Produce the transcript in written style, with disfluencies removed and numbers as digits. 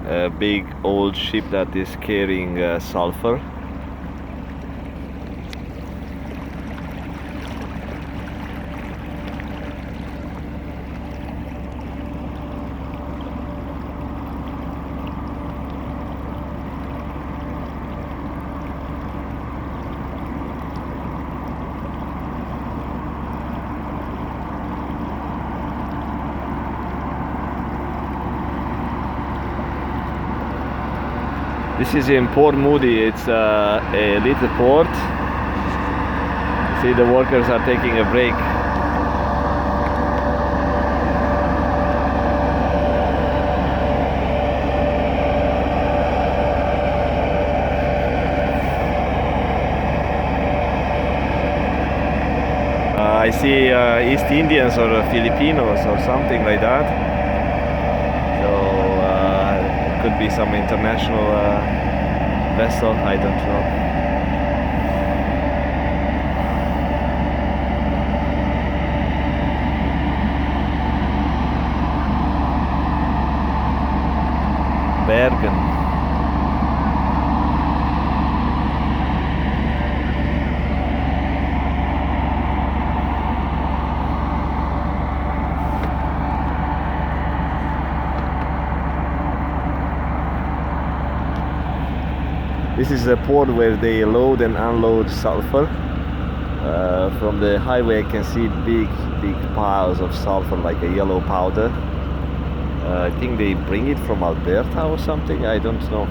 a big old ship that is carrying sulfur. This is in Port Moody. It's a little port. See, the workers are taking a break. I see East Indians or Filipinos or something like that. So could be some international vessel, I don't know. Bergen. This is a port where they load and unload sulfur. From the highway I can see big piles of sulfur, like a yellow powder. I think they bring it from Alberta or something, I don't know.